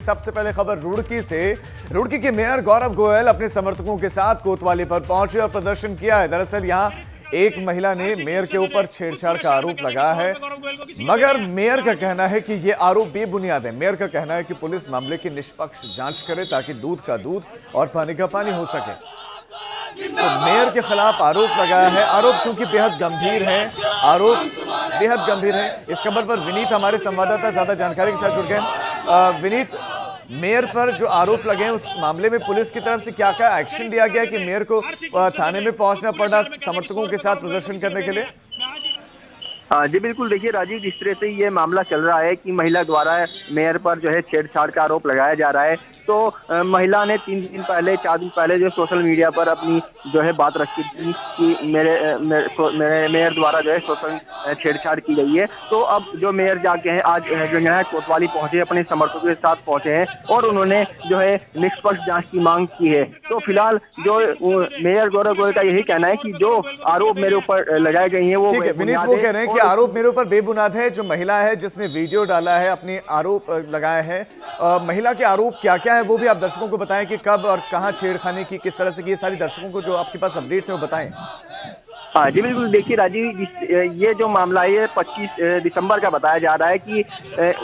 सबसे पहले खबर रुड़की से। रुड़की के मेयर गौरव गोयल अपने समर्थकों के साथ कोतवाली पर पहुंचे और प्रदर्शन किया है। दरअसल यहां एक महिला ने मेयर के ऊपर छेड़छाड़ का आरोप लगाया है, मगर मेयर का कहना है कि यह आरोप बेबुनियाद है। मेयर का कहना है कि पुलिस मामले की निष्पक्ष जांच करे ताकि दूध का दूध और पानी का पानी हो सके। तो मेयर के खिलाफ आरोप लगाया है। आरोप चूंकि बेहद गंभीर है। इस खबर पर विनीत हमारे संवाददाता ज्यादा जानकारी के साथ जुड़ गए। विनीत, मेयर पर जो आरोप लगे हैं उस मामले में पुलिस की तरफ से क्या क्या एक्शन लिया गया कि मेयर को थाने में पहुंचना पड़ा समर्थकों के साथ प्रदर्शन करने के लिए? जी बिल्कुल, देखिए राजीव, जिस तरह से ये मामला चल रहा है कि महिला द्वारा मेयर पर जो है छेड़छाड़ का आरोप लगाया जा रहा है, तो महिला ने 4 दिन पहले जो सोशल मीडिया पर अपनी जो है बात रखी थी कि मेरे मेयर द्वारा जो है सोशल छेड़छाड़ की गई है। तो अब जो मेयर जाके हैं आज जो है कोतवाली पहुंचे, अपने समर्थकों के साथ पहुंचे हैं और उन्होंने जो है निष्पक्ष जांच की मांग की है। तो फिलहाल जो मेयर गौरव गोयल का यही कहना है कि जो आरोप मेरे ऊपर लगाए गए हैं वो विनीत वो कह रहे हैं कि आरोप मेरे ऊपर बेबुनियाद है। जो महिला है जिसने वीडियो डाला है, अपनी आरोप लगाया है, महिला के आरोप क्या क्या है वो भी आप दर्शकों को बताएं कि कब और कहां छेड़खानी की, किस तरह से की, ये सारी दर्शकों को जो आपके पास अपडेट्स है वो बताएं। हाँ जी बिल्कुल, देखिए राजीव, ये जो मामला है 25 दिसंबर का बताया जा रहा है कि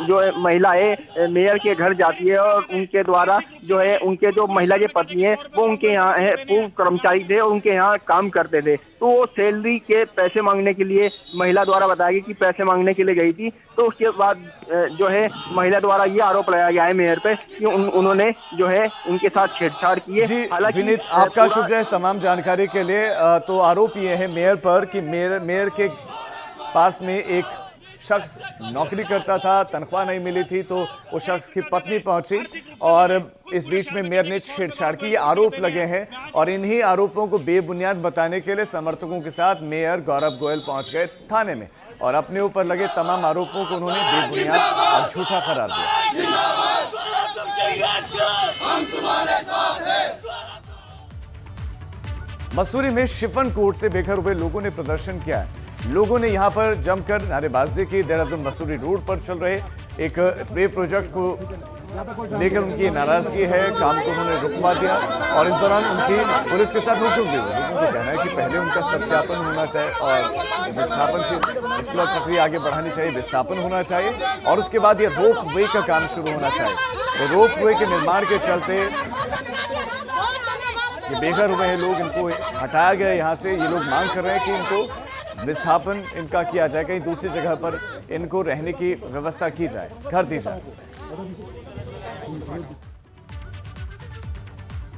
जो महिलाएं मेयर के घर जाती है और उनके द्वारा जो है उनके जो महिला के पति हैं वो उनके यहाँ है पूर्व कर्मचारी थे और उनके यहाँ काम करते थे। तो वो सैलरी के पैसे मांगने के लिए महिला द्वारा बताया गया कि पैसे मांगने के लिए गई थी। तो उसके बाद जो है महिला द्वारा ये आरोप लगाया गया है मेयर पे कि उन्होंने जो है उनके साथ छेड़छाड़ की है। हालांकि विनीत, आपका शुक्रिया इस तमाम जानकारी के लिए। तो आरोप ये है मेयर पर कि मेयर के पास में एक शख्स नौकरी करता था, तनख्वाह नहीं मिली थी, तो उस शख्स की पत्नी पहुंची और इस बीच में मेयर ने छेड़छाड़ की। ये आरोप लगे हैं और इन्हीं आरोपों को बेबुनियाद बताने के लिए समर्थकों के साथ मेयर गौरव गोयल पहुंच गए थाने में और अपने ऊपर लगे तमाम आरोपों को उन्होंने बेबुनियाद और झूठा करार दिया। मसूरी में शिफन कोर्ट से बेघर हुए लोगों ने प्रदर्शन किया है। लोगों ने यहां पर जमकर नारेबाजी की। देहरादून मसूरी रोड पर चल रहे एक वे प्रोजेक्ट को लेकर उनकी नाराजगी है, काम को उन्होंने रुकवा दिया और इस दौरान उनकी पुलिस के साथ नोक-झोंक भी हुई। लोगों को कहना है कि पहले उनका सत्यापन होना चाहिए और विस्थापन की इसके बाद प्रक्रिया आगे बढ़ानी चाहिए, विस्थापन होना चाहिए और उसके बाद ये रोप वे का काम शुरू होना चाहिए। तो रोप वे के निर्माण के चलते ये बेघर हुए हैं लोग, इनको हटाया गया यहाँ से। ये लोग मांग कर रहे हैं कि इनको विस्थापन इनका किया जाए, कहीं दूसरी जगह पर इनको रहने की व्यवस्था की जाए, घर दी जाए।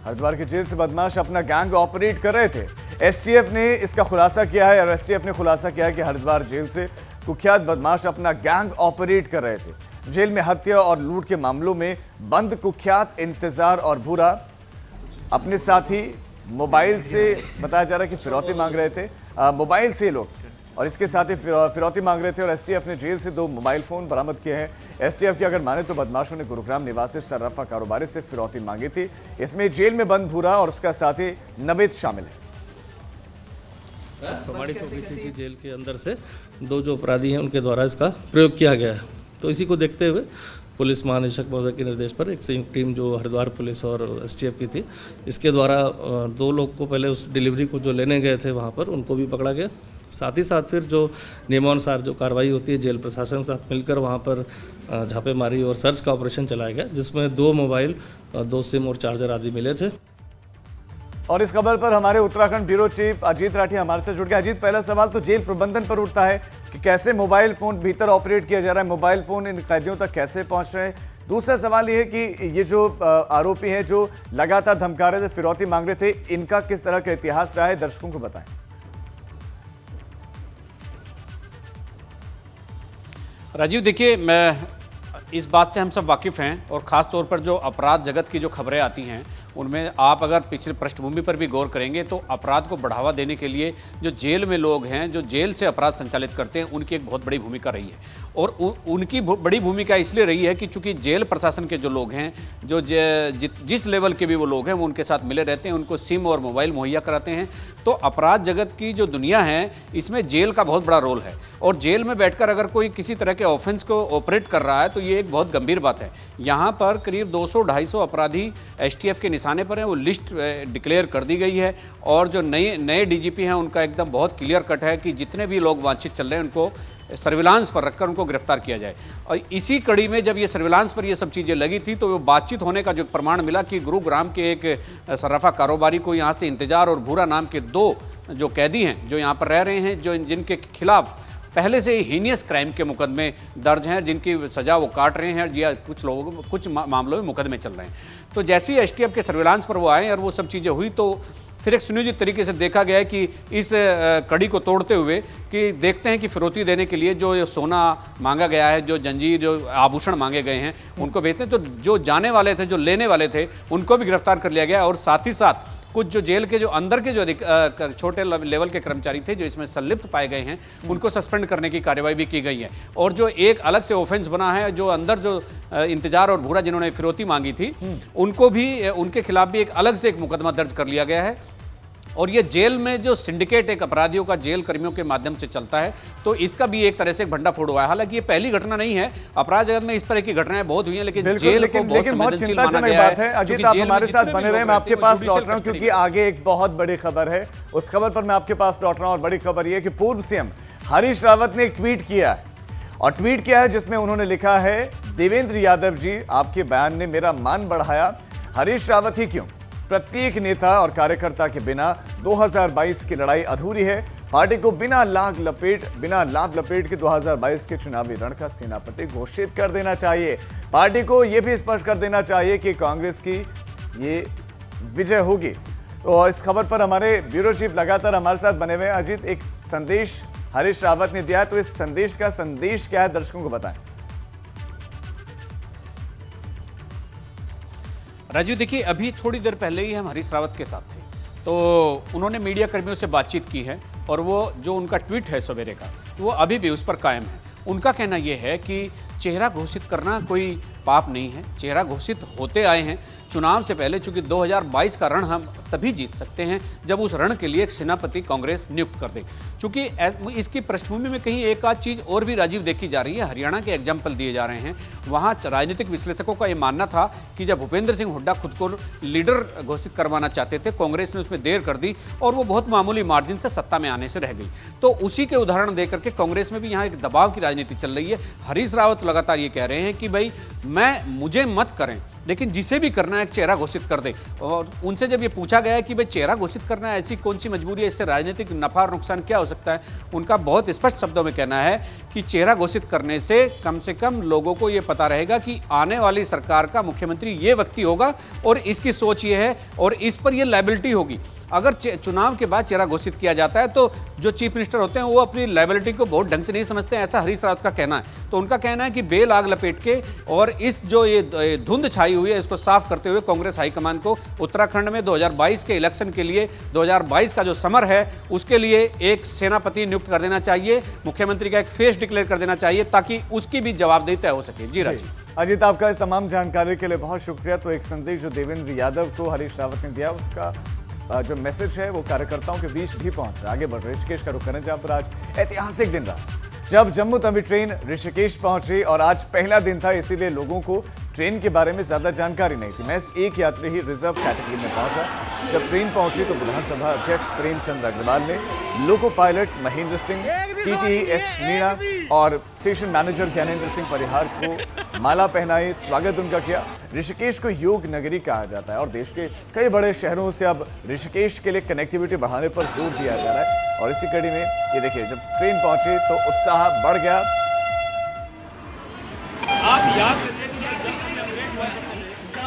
हरिद्वार की जेल से बदमाश अपना गैंग ऑपरेट कर रहे थे। एसटीएफ ने इसका खुलासा किया है और एसटीएफ ने खुलासा किया है कि हरिद्वार जेल से कुख्यात बदमाश अपना गैंग ऑपरेट कर रहे थे। जेल में हत्या और लूट के मामलों में बंद कुख्यात इंतजार और भूरा अपने साथी मोबाइल से बताया जा रहा है कि फिरौती मांग रहे थे, मोबाइल से लोग, और इसके साथ ही फिरौती मांग रहे थे और एसटीएफ ने जेल से 2 मोबाइल फोन बरामद किए हैं। एसटीएफ की अगर माने तो बदमाशों ने गुरुग्राम निवासी सर्राफा कारोबारी से फिरौती मांगी थी। इसमें जेल में बंद भूरा और उसका साथी नवेद शामिल है। प्रमाणित हो गई थी कि जेल के अंदर से 2 जो अपराधी हैं उनके द्वारा इसका प्रयोग किया गया है। तो इसी को देखते हुए पुलिस महानिदेशक महोदय के निर्देश पर एक संयुक्त टीम जो हरिद्वार पुलिस और एसटीएफ की थी, इसके द्वारा 2 लोग को पहले उस डिलीवरी को जो लेने गए थे वहाँ पर उनको भी पकड़ा गया। साथ ही साथ फिर जो नियमानुसार जो कार्रवाई होती है जेल प्रशासन के साथ मिलकर वहाँ पर छापेमारी और सर्च का ऑपरेशन चलाया गया, जिसमें 2 मोबाइल, 2 सिम और चार्जर आदि मिले थे। और इस खबर पर हमारे उत्तराखंड ब्यूरो चीफ अजीत राठी हमारे से जुड़ गए। अजीत, पहला सवाल तो जेल प्रबंधन पर उठता है कि कैसे मोबाइल फोन भीतर ऑपरेट किया जा रहा है, मोबाइल फोन इन कैदियों तक कैसे पहुंच रहे हैं। दूसरा सवाल यह है कि ये जो आरोपी हैं जो लगातार धमका रहे थे, फिरौती मांग रहे थे, इनका किस तरह का इतिहास रहा है, दर्शकों को बताएं। राजीव, देखिए, मैं इस बात से हम सब वाकिफ़ हैं और ख़ास तौर पर जो अपराध जगत की जो खबरें आती हैं उनमें आप अगर पिछले पृष्ठभूमि पर भी गौर करेंगे तो अपराध को बढ़ावा देने के लिए जो जेल में लोग हैं, जो जेल से अपराध संचालित करते हैं, उनकी एक बहुत बड़ी भूमिका रही है। और उनकी बड़ी भूमिका इसलिए रही है कि चूंकि जेल प्रशासन के जो लोग हैं, जो जिस लेवल के भी वो लोग हैं, वो उनके साथ मिले रहते हैं, उनको सिम और मोबाइल मुहैया कराते हैं। तो अपराध जगत की जो दुनिया है, इसमें जेल का बहुत बड़ा रोल है। और जेल में बैठकर अगर कोई किसी तरह के ऑफेंस को ऑपरेट कर रहा है तो ये ये एक बहुत गंभीर बात है। यहाँ पर करीब 200-250 अपराधी एसटीएफ के निशाने पर हैं, वो लिस्ट डिक्लेयर कर दी गई है और जो नए डीजीपी हैं उनका एकदम बहुत क्लियर कट है कि जितने भी लोग वांछित चल रहे हैं उनको सर्विलांस पर रखकर उनको गिरफ्तार किया जाए। और इसी कड़ी में जब ये सर्विलांस पर ये सब चीज़ें लगी थी तो वो बातचीत होने का जो प्रमाण मिला कि गुरुग्राम के एक सर्राफा कारोबारी को यहाँ से इंतजार और भूरा नाम के 2 जो कैदी हैं जो यहाँ पर रह रहे हैं, जो जिनके खिलाफ पहले से ही हीनियस क्राइम के मुकदमे दर्ज हैं, जिनकी सजा वो काट रहे हैं या कुछ मामलों में मुकदमे चल रहे हैं। तो जैसे ही एसटीएफ के सर्विलांस पर वो आए और वो सब चीज़ें हुई तो फिर एक सुनियोजित तरीके से देखा गया है कि इस कड़ी को तोड़ते हुए कि देखते हैं कि फिरौती देने के लिए जो सोना मांगा गया है, जो जंजीर, जो आभूषण मांगे गए हैं उनको भेजते हैं। तो जो जाने वाले थे, जो लेने वाले थे, उनको भी गिरफ्तार कर लिया गया और साथ ही साथ कुछ जो जेल के जो अंदर के जो छोटे लेवल के कर्मचारी थे जो इसमें संलिप्त पाए गए हैं उनको सस्पेंड करने की कार्रवाई भी की गई है। और जो एक अलग से ऑफेंस बना है, जो अंदर जो इंतजार और भूरा जिन्होंने फिरौती मांगी थी उनको भी, उनके खिलाफ भी एक अलग से एक मुकदमा दर्ज कर लिया गया है। और ये जेल में जो सिंडिकेट एक अपराधियों का जेल कर्मियों के माध्यम से चलता है तो इसका भी एक तरह से एक भंडाफोड़ हुआ है। हालांकि ये पहली घटना नहीं है, अपराध जगत में इस तरह की घटनाएं बहुत हुई हैं, लेकिन जेल को बहुत संवेदनशील माना गया बात है। अजीत, आप हमारे साथ बने रहे, मैं आपके पास लौट रहा हूं क्योंकि आगे एक बहुत बड़ी खबर है। उस खबर पर मैं आपके पास लौट रहा हूं और बड़ी खबर यह कि पूर्व सीएम हरीश रावत ने एक ट्वीट किया है और ट्वीट किया है जिसमें उन्होंने लिखा है, देवेंद्र यादव जी, आपके बयान ने मेरा मान बढ़ाया, हरीश रावत ही क्यों, प्रत्येक नेता और कार्यकर्ता के बिना 2022 की लड़ाई अधूरी है। पार्टी को बिना लाभ लपेट के 2022 के चुनावी रण का सेनापति घोषित कर देना चाहिए। पार्टी को यह भी स्पष्ट कर देना चाहिए कि कांग्रेस की ये विजय होगी। और इस खबर पर हमारे ब्यूरो चीफ लगातार हमारे साथ बने हुए हैं। अजीत, एक संदेश हरीश रावत ने दिया है, तो इस संदेश का संदेश क्या है, दर्शकों को बताएं। राजीव, देखिए, अभी थोड़ी देर पहले ही हम हरीश रावत के साथ थे तो उन्होंने मीडिया कर्मियों से बातचीत की है और वो जो उनका ट्वीट है सवेरे का वो अभी भी उस पर कायम है। उनका कहना यह है कि चेहरा घोषित करना कोई पाप नहीं है, चेहरा घोषित होते आए हैं चुनाव से पहले, चूंकि 2022 का रण हम तभी जीत सकते हैं जब उस रण के लिए एक सेनापति कांग्रेस नियुक्त कर दे। चूंकि इसकी पृष्ठभूमि में कहीं एक आध चीज और भी राजीव देखी जा रही है। हरियाणा के एग्जाम्पल दिए जा रहे हैं, वहां राजनीतिक विश्लेषकों का यह मानना था कि जब भूपेंद्र सिंह हुड्डा खुद को लीडर घोषित करवाना चाहते थे, कांग्रेस ने उसमें देर कर दी और वो बहुत मामूली मार्जिन से सत्ता में आने से रह गई। तो उसी के उदाहरण देकर के कांग्रेस में भी यहाँ एक दबाव की राजनीति चल रही है। हरीश रावत लगातार ये कह रहे हैं कि भाई मुझे मत करें, लेकिन जिसे भी करना है एक चेहरा घोषित कर दे। और उनसे जब ये पूछा गया है कि भाई चेहरा घोषित करना है, ऐसी कौन सी मजबूरी है, इससे राजनीतिक नफा और नुकसान क्या हो सकता है, उनका बहुत स्पष्ट शब्दों में कहना है कि चेहरा घोषित करने से कम लोगों को ये पता रहेगा कि आने वाली सरकार का मुख्यमंत्री ये व्यक्ति होगा और इसकी सोच ये है और इस पर ये लायबिलिटी होगी। अगर चुनाव के बाद चेहरा घोषित किया जाता है तो जो चीफ मिनिस्टर होते हैं वो अपनी लायबिलिटी को बहुत ढंग से नहीं समझते हैं, ऐसा हरीश रावत का कहना है। तो उनका कहना है कि बेल आग लपेट के और इस जो ये धुंध छाई हुई है इसको साफ करते हुए कांग्रेस हाईकमान को उत्तराखंड में 2022 के इलेक्शन के लिए, 2022 का जो समर है उसके लिए एक सेनापति नियुक्त कर देना चाहिए, मुख्यमंत्री का एक फेस डिक्लेयर कर देना चाहिए ताकि उसकी भी जवाबदेही तय हो सके। जी राजीव। अजीत, आपका इस तमाम जानकारी के लिए बहुत शुक्रिया। तो एक संदेश जो देवेंद्र यादव को हरीश रावत ने दिया, उसका जो मैसेज है वो कार्यकर्ताओं के बीच भी पहुंच रहा है। आगे बढ़ रहे ऋषिकेश का रुख करें, जहां पर आज ऐतिहासिक दिन रहा जब जम्मू तवी ट्रेन ऋषिकेश पहुंची और आज पहला दिन था, इसीलिए लोगों को ट्रेन के बारे में ज्यादा जानकारी नहीं थी। महज एक यात्री ही रिजर्व कैटेगरी में पहुंचा। जब ट्रेन पहुंची तो विधानसभा अध्यक्ष प्रेमचंद अग्रवाल ने loco pilot Mahendra Singh, TTS Meena और स्टेशन मैनेजर ज्ञानेंद्र सिंह परिहार को माला पहनाई, स्वागत उनका किया। ऋषिकेश को योग नगरी कहा जाता है और देश के कई बड़े शहरों से अब ऋषिकेश के लिए कनेक्टिविटी बढ़ाने पर जोर दिया जा रहा है। और इसी कड़ी में ये देखिए, जब ट्रेन पहुंची तो उत्साह बढ़ गया। आप याद करिए कि जब कभी अंग्रेज हुआ करते थे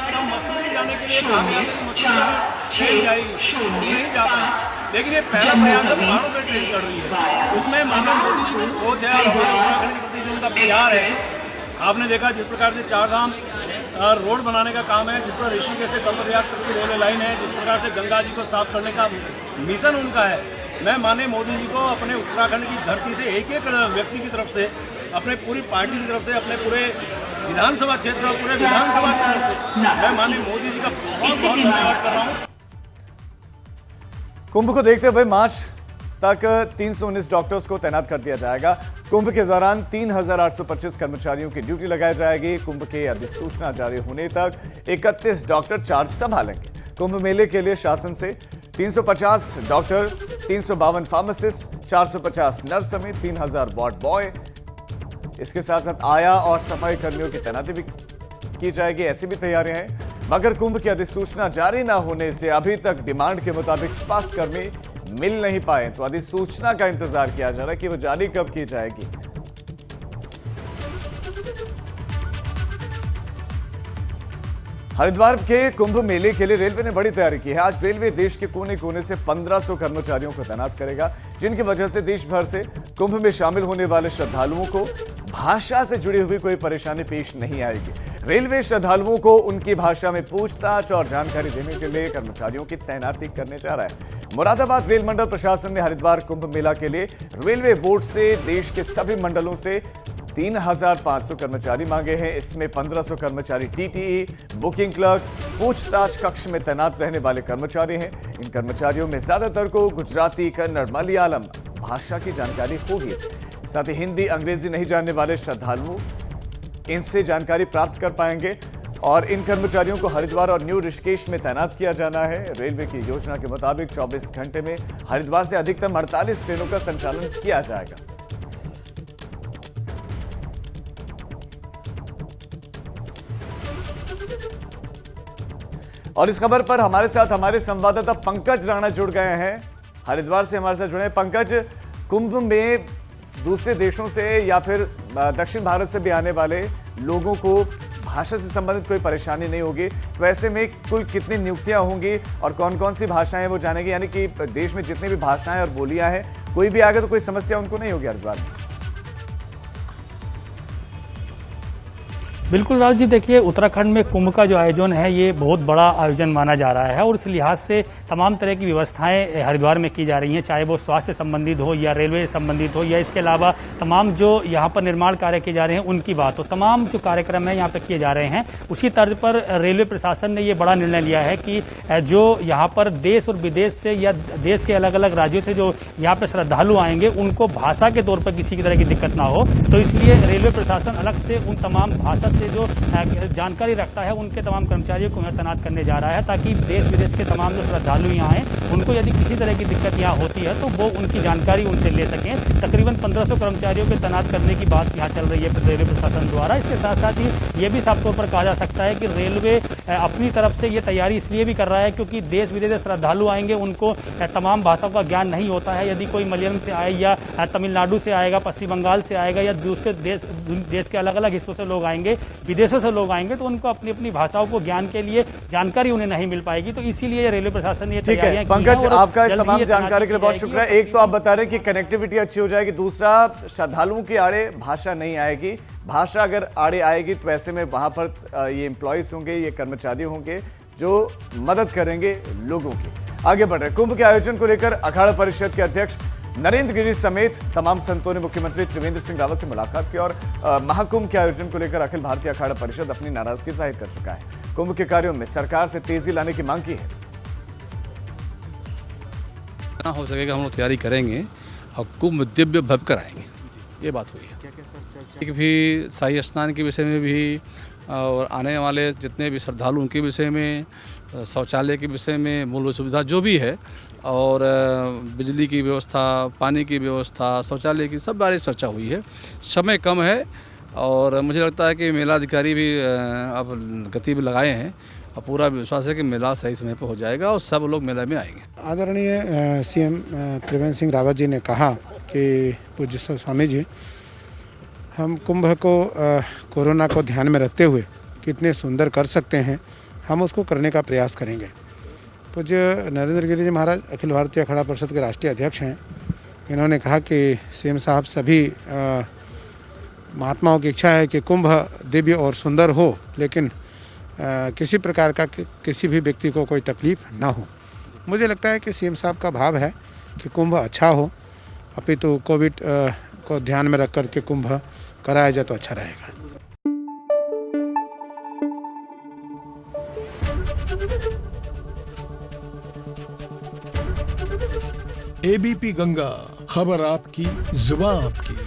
तब मसूरी जाने के लिए कहा गया था कि मसूरी ट्रेन जाएगी, नहीं जा पाई। लेकिन ये पहला प्रयास है, पहाड़ों पर ट्रेन चढ़ रही है। उसमें माननीय मोदी जी की सोच है और हमारे उत्तराखंड के प्रति जो उनका प्यार है। आपने देखा जिस प्रकार से चारधाम रोड बनाने का काम है, जिस पर ऋषिकेश से कर्मप्रयाग तक की रेलवे लाइन है, जिस प्रकार से गंगा जी को साफ करने का मिशन उनका है। मैं माननीय मोदी जी को अपने उत्तराखंड की धरती से एक एक व्यक्ति की तरफ से, अपने पूरी पार्टी की तरफ से, अपने पूरे विधानसभा क्षेत्र और पूरे विधानसभा की तरफ से मैं माननीय मोदी जी का बहुत बहुत धन्यवाद कर रहा हूँ। कुंभ को देखते हुए मार्च तक 319 डॉक्टर्स को तैनात कर दिया जाएगा। कुंभ के दौरान 3825 कर्मचारियों की ड्यूटी लगाई जाएगी। कुंभ के अधिसूचना जारी होने तक 31 डॉक्टर चार्ज संभालेंगे। कुंभ मेले के लिए शासन से 350 डॉक्टर, 352 फार्मासिस्ट, 450 नर्स समेत 3000 वार्ड बॉय, इसके साथ साथ आया और सफाई कर्मियों की तैनाती भी की जाएगी। ऐसी भी तैयारियां हैं। मगर कुंभ की अधिसूचना जारी न होने से अभी तक डिमांड के मुताबिक स्वास्थ्य कर्मी मिल नहीं पाए, तो अधिसूचना का इंतजार किया जा रहा है कि वो जारी कब की जाएगी। हरिद्वार के कुंभ मेले के लिए रेलवे ने बड़ी तैयारी की है। आज रेलवे देश के कोने कोने से 1500 कर्मचारियों को तैनात करेगा, जिनकी वजह से देश भर से कुंभ में शामिल होने वाले श्रद्धालुओं को भाषा से जुड़ी हुई कोई परेशानी पेश नहीं आएगी। रेलवे श्रद्धालुओं को उनकी भाषा में पूछताछ और जानकारी देने के लिए कर्मचारियों की तैनाती करने जा रहा है। मुरादाबाद रेल मंडल प्रशासन ने हरिद्वार कुंभ मेला के लिए रेलवे बोर्ड से देश के सभी मंडलों से 3500 कर्मचारी मांगे हैं। इसमें 1500 कर्मचारी टीटीई, बुकिंग क्लर्क, पूछताछ कक्ष में तैनात रहने वाले कर्मचारी हैं। इन कर्मचारियों में ज्यादातर को गुजराती, कन्नड़, मलयालम भाषा की जानकारी होगी। साथ ही हिंदी, अंग्रेजी नहीं जानने वाले श्रद्धालु इनसे जानकारी प्राप्त कर पाएंगे। और इन कर्मचारियों को हरिद्वार और न्यू ऋषिकेश में तैनात किया जाना है। रेलवे की योजना के मुताबिक 24 घंटे में हरिद्वार से अधिकतम 48 ट्रेनों का संचालन किया जाएगा। और इस खबर पर हमारे साथ हमारे संवाददाता पंकज राणा जुड़ गए हैं, हरिद्वार से हमारे साथ जुड़े हैं। पंकज, कुंभ में दूसरे देशों से या फिर दक्षिण भारत से भी आने वाले लोगों को भाषा से संबंधित कोई परेशानी नहीं होगी, तो ऐसे में कुल कितनी नियुक्तियां होंगी और कौन कौन सी भाषाएं वो जानेंगे? यानी कि देश में जितनी भी भाषाएं और बोलियां हैं, कोई भी आगे तो कोई समस्या उनको नहीं होगी हरिद्वार में? बिल्कुल राज जी, देखिए उत्तराखंड में कुंभ का जो आयोजन है ये बहुत बड़ा आयोजन माना जा रहा है और इस लिहाज से तमाम तरह की व्यवस्थाएं हरिद्वार में की जा रही हैं, चाहे वो स्वास्थ्य संबंधित हो या रेलवे संबंधित हो या इसके अलावा तमाम जो यहाँ पर निर्माण कार्य किए जा रहे हैं उनकी बात हो। तमाम जो कार्यक्रम है यहाँ पर किए जा रहे हैं। उसी तर्ज पर रेलवे प्रशासन ने ये बड़ा निर्णय लिया है कि जो यहाँ पर देश और विदेश से या देश के अलग अलग राज्यों से जो यहाँ पर श्रद्धालु आएंगे उनको भाषा के तौर पर किसी की तरह की दिक्कत ना हो, तो इसलिए रेलवे प्रशासन अलग से उन तमाम भाषा से जो जानकारी रखता है उनके तमाम कर्मचारियों को तैनात करने जा रहा है, ताकि देश विदेश के तमाम जो श्रद्धालु यहाँ आए उनको यदि किसी तरह की दिक्कत यहाँ होती है तो वो उनकी जानकारी उनसे ले सकें। तकरीबन 1500 कर्मचारियों को तैनात करने की बात यहाँ चल रही है रेलवे प्रशासन द्वारा। इसके साथ साथ ही ये भी साफ तौर पर कहा जा सकता है कि रेलवे अपनी तरफ से ये तैयारी इसलिए भी कर रहा है क्योंकि देश विदेश से श्रद्धालु आएंगे, उनको तमाम भाषाओं का ज्ञान नहीं होता है। यदि कोई मलयालम से आए या तमिलनाडु से आएगा, पश्चिम बंगाल से आएगा या दूसरे देश के अलग अलग हिस्सों से लोग आएंगे, विदेशों से लोग आएंगे, तो उनको अपनी अपनी भाषाओं को ज्ञान के लिए जानकारी उन्हें नहीं मिल पाएगी। तो इसीलिए रेलवे प्रशासन ने ये तैयारियां की हैं। पंकज, आपका इस तमाम जानकारी के लिए बहुत शुक्रिया। एक तो आप बता रहे हैं कि कनेक्टिविटी अच्छी हो जाएगी, दूसरा श्रद्धालुओं की आड़े भाषा नहीं आएगी। भाषा अगर आड़े आएगी तो ऐसे में वहां पर ये एम्प्लॉयज होंगे, ये कर्मचारी होंगे जो मदद करेंगे लोगों की। आगे बढ़ रहे कुंभ के आयोजन को लेकर अखाड़ा परिषद के अध्यक्ष नरेंद्र गिरी समेत तमाम संतों ने मुख्यमंत्री त्रिवेंद्र सिंह रावत से मुलाकात की और महाकुंभ के आयोजन को लेकर अखिल भारतीय अखाड़ा परिषद अपनी नाराजगी जाहिर कर चुका है। कुंभ के कार्यों में सरकार से तेजी लाने की मांग की है। जितना हो सकेगा हम लोग तैयारी करेंगे और कुंभ दिव्य भव्य कराएंगे, ये बात हुई है। एक भी शाही स्नान के विषय में भी और आने वाले जितने भी श्रद्धालु उनके विषय में, शौचालय के विषय में, मूलभूत सुविधा जो भी है और बिजली की व्यवस्था, पानी की व्यवस्था, शौचालय की सब बारे चर्चा हुई है। समय कम है और मुझे लगता है कि मेला अधिकारी भी अब गति भी लगाए हैं और पूरा विश्वास है कि मेला सही समय पर हो जाएगा और सब लोग मेला में आएंगे। आदरणीय सीएम त्रिवेंद्र सिंह रावत जी ने कहा कि पूज्य स्वामी जी, हम कुंभ को कोरोना को ध्यान में रखते हुए कितने सुंदर कर सकते हैं, हम उसको करने का प्रयास करेंगे। पूज्य नरेंद्र गिरी जी महाराज अखिल भारतीय अखाड़ा परिषद के राष्ट्रीय अध्यक्ष हैं। इन्होंने कहा कि सीएम साहब सभी महात्माओं की इच्छा है कि कुंभ दिव्य और सुंदर हो, लेकिन किसी प्रकार का किसी भी व्यक्ति को कोई तकलीफ ना हो। मुझे लगता है कि सीएम साहब का भाव है कि कुंभ अच्छा हो, अपितु कोविड को ध्यान में रख कर के कुंभ कराया जाए तो अच्छा रहेगा। एबीपी गंगा, खबर आपकी, जुबान आपकी।